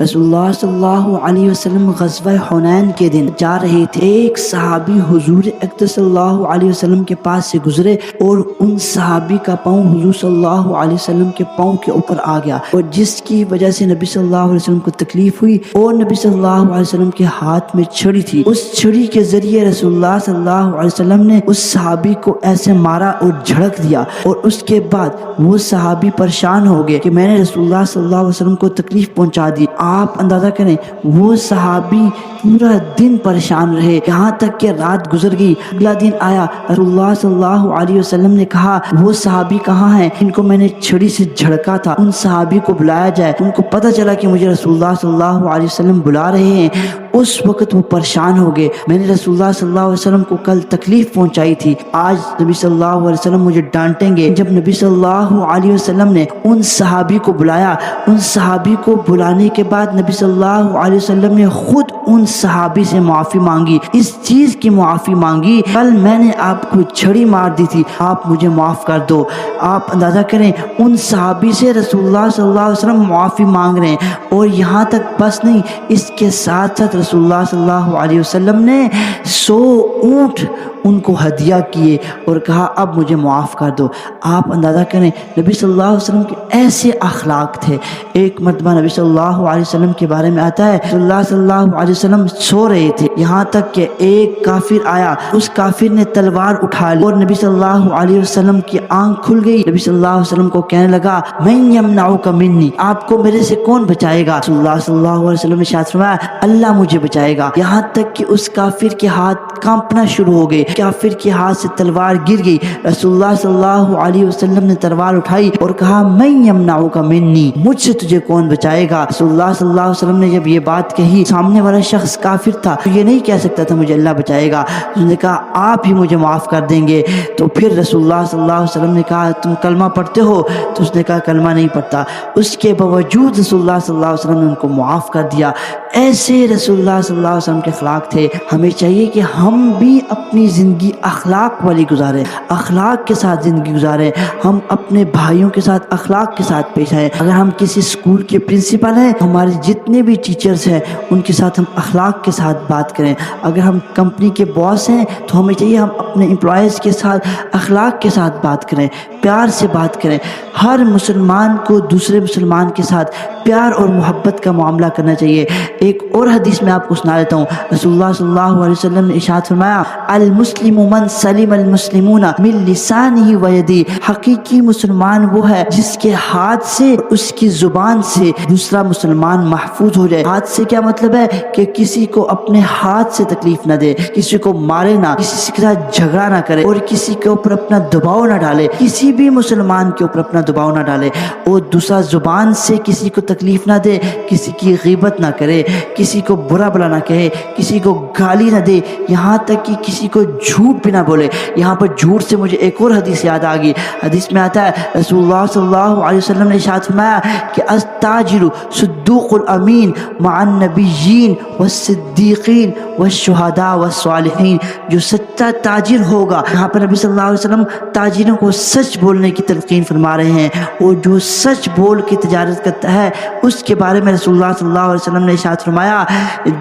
رسول صلی اللہ علیہ وسلم غزوہ حنین کے دن جا رہے تھے، ایک صحابی حضور اقدس صلی اللہ علیہ وسلم کے پاس سے گزرے اور ان صحابی کا پاؤں حضور صلی اللہ علیہ وسلم کے پاؤں کے اوپر آ گیا، اور جس کی وجہ سے نبی صلی اللہ علیہ وسلم کو تکلیف ہوئی، اور نبی صلی اللہ علیہ وسلم کے ہاتھ میں چھڑی تھی۔ اس چھڑی کے ذریعے رسول اللہ صلی اللہ علیہ وسلم نے اس صحابی کو ایسے مارا اور جھڑک دیا، اور اس کے بعد وہ صحابی پریشان ہو گئے کہ میں نے رسول اللہ صلی اللہ علیہ وسلم کو تکلیف پہنچا دی۔ آپ اندازہ کریں وہ صحابی پورا دن پریشان رہے، یہاں تک کہ رات گزر گئی۔ اگلا دن آیا، رسول اللہ صلی اللہ علیہ وسلم نے کہا وہ صحابی کہاں ہیں، ان کو میں نے چھڑی سے جھڑکا تھا، ان صحابی کو بلایا جائے۔ ان کو پتہ چلا کہ مجھے رسول اللہ صلی اللہ علیہ وسلم بلا رہے ہیں۔ اس وقت وہ پریشان ہو گئے، میں نے رسول اللہ صلی اللہ علیہ وسلم کو کل تکلیف پہنچائی تھی، آج نبی صلی اللہ علیہ وسلم مجھے ڈانٹیں گے۔ جب نبی صلی اللہ علیہ وسلم نے ان صحابی کو بلایا، ان صحابی کو بلانے کے بعد نبی صلی اللہ علیہ وسلم نے خود ان صحابی سے معافی مانگی، اس چیز کی معافی مانگی، کل میں نے آپ کو چھڑی مار دی تھی، آپ مجھے معاف کر دو۔ آپ اندازہ کریں ان صحابی سے رسول اللہ صلی اللہ علیہ وسلم معافی مانگ رہے ہیں، اور یہاں تک بس نہیں، اس کے ساتھ ساتھ رسول اللہ صلی اللہ علیہ وسلم نے 100 اونٹ ان کو ہدیہ کیے اور کہا اب مجھے معاف کر دو۔ آپ اندازہ کریں نبی صلی اللہ علیہ وسلم کے ایسے اخلاق تھے۔ ایک مرتبہ نبی صلی اللہ علیہ وسلم کے بارے میں آتا ہے، رسول اللہ صلی اللہ علیہ وسلم سو رہے تھے، یہاں تک کہ ایک کافر آیا، اس کافر نے تلوار اٹھا لی اور نبی صلی اللہ علیہ وسلم کی آنکھ کھل گئی۔ نبی صلی اللہ علیہ وسلم کو کہنے لگا من یمنعک منی، آپ کو میرے سے کون بچائے گا؟ رسول اللہ صلی اللہ علیہ وسلم نے ارشاد فرمایا اللہ مجھے بچائے گا۔ یہاں تک کہ اس کافر کے ہاتھ کانپنا شروع ہو گئے، کافر کے ہاتھ سے تلوار گر گئی۔ رسول اللہ صلی اللہ علیہ وسلم نے تلوار اٹھائی اور کہا من یمنعک منی، مجھ سے تجھے کون بچائے گا؟ رسول اللہ صلی اللہ علیہ وسلم نے جب یہ بات کہی، سامنے والا شخص کافر تھا تو یہ نہیں کہہ سکتا تھا مجھے اللہ بچائے گا، اس نے کہا آپ ہی مجھے معاف کر دیں گے۔ تو پھر رسول اللہ صلی اللہ علیہ وسلم نے کہا تم کلمہ پڑھتے ہو؟ تو اس نے کہا کلمہ نہیں پڑھتا۔ اس کے باوجود رسول اللہ صلی اللہ علیہ وسلم نے ان کو معاف کر دیا۔ ایسے رسول اللہ صلی اللہ علیہ وسلم کے اخلاق تھے۔ ہمیں چاہیے کہ ہم بھی اپنی زندگی اخلاق والی گزاریں، اخلاق کے ساتھ زندگی گزاریں، ہم اپنے بھائیوں کے ساتھ اخلاق کے ساتھ پیش آئیں۔ اگر ہم کسی اسکول کے پرنسپل ہیں، ہمارے جتنے بھی ٹیچرز ہیں ان کے ساتھ ہم اخلاق کے ساتھ بات کریں۔ اگر ہم کمپنی کے باس ہیں تو ہمیں چاہیے ہم اپنے امپلائیز کے ساتھ اخلاق کے ساتھ بات کریں، پیار سے بات کریں۔ ہر مسلمان کو دوسرے مسلمان کے ساتھ پیار اور محبت کا معاملہ کرنا چاہیے۔ ایک اور حدیث میں آپ کو سنا دیتا ہوں، رسول اللہ صلی اللہ علیہ وسلم نے ارشاد فرمایا المسلم من سلم المسلمون من لسانہ و یدہ، حقیقی مسلمان وہ ہے جس کے ہاتھ سے اس کی زبان سے دوسرا مسلمان محفوظ ہو جائے۔ ہاتھ سے کیا مطلب ہے کہ کسی کو اپنے ہاتھ سے تکلیف نہ دے، کسی کو مارے نہ، کسی کے ساتھ جھگڑا نہ کرے، اور کسی کے اوپر اپنا دباؤ نہ ڈالے، کسی بھی مسلمان کے اوپر اپنا دباؤ نہ ڈالے، اور دوسرا زبان سے کسی کو تکلیف نہ دے، کسی کی غیبت نہ کرے، کسی کو برا بلا نہ کہے، کسی کو گالی نہ دے، یہاں تک کہ کسی کو جھوٹ بھی نہ بولے۔ یہاں پر جھوٹ سے مجھے ایک اور حدیث یاد آ گئی۔ حدیث میں آتا ہے رسول اللہ صلی اللہ علیہ وسلم نے ارشاد فرمایا کہ التاجر صدوق الامین مع النبیین والصدیقین والشہداء والصالحین، جو سچا تاجر ہوگا، یہاں پر نبی صلی اللہ علیہ وسلم تاجروں کو سچ بولنے کی تلقین فرما رہے ہیں، اور جو سچ بول کے تجارت کرتا ہے اس کے بارے میں رسول اللہ صلی اللہ علیہ وسلم نے ارشاد فرمایا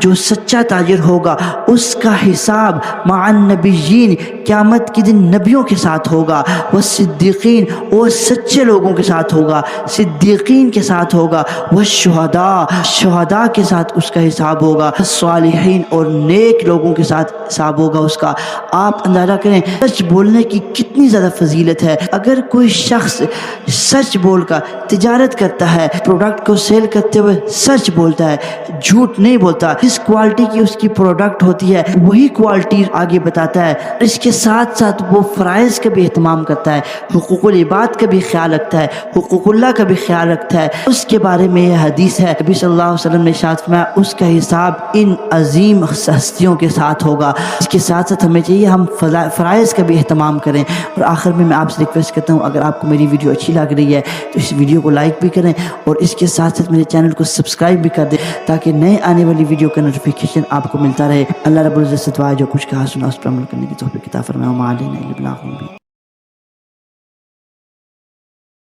جو سچا تاجر ہوگا اس کا حساب مع النبیین، قیامت کے دن نبیوں کے ساتھ ہوگا، والصدیقین، اور سچے لوگوں کے ساتھ ہوگا، صدیقین کے ساتھ ہوگا، والشہداء، شہداء کے ساتھ اس کا حساب ہوگا، صالحین، اور نیک لوگوں کے ساتھ حساب ہوگا اس کا۔ آپ اندازہ کریں سچ بولنے کی کتنی زیادہ فضیلت ہے۔ اگر کوئی شخص سچ بول کر تجارت کرتا ہے، پروڈکٹ کو سیل کرتے ہوئے سچ بولتا ہے، جھوٹ نہیں بولتا، جس کوالٹی کی اس کی پروڈکٹ ہوتی ہے وہی کوالٹی آگے بتاتا ہے، اس کے ساتھ ساتھ وہ فرائض کا بھی اہتمام کرتا ہے، حقوق العباد کا بھی خیال رکھتا ہے، حقوق اللہ کا بھی خیال رکھتا ہے، اس کے بارے میں یہ حدیث ہے، نبی صلی اللہ علیہ وسلم نے ارشاد فرمایا اس کا حساب ان عظیم ہستیوں کے ساتھ ہوگا۔ اس کے ساتھ ساتھ ہمیں چاہیے ہم فرائض کا بھی اہتمام کریں۔ اور آخر میں آپ سے ریکویسٹ کرتا ہوں اگر آپ کو میری ویڈیو اچھی لگ رہی ہے تو اس ویڈیو کو لائک بھی کریں، اور اس کے ساتھ ساتھ میرے چینل کو سبسکرائب بھی کر دیں تاکہ نئے آنے والی ویڈیو کا نوٹیفیکیشن آپ کو ملتا رہے۔ اللہ رب العزت سے دعا ہے جو کچھ کہا سنا اس پر عمل کرنے کی توفیق عطا فرمائے۔ وما علینا الا البلاغ المبین۔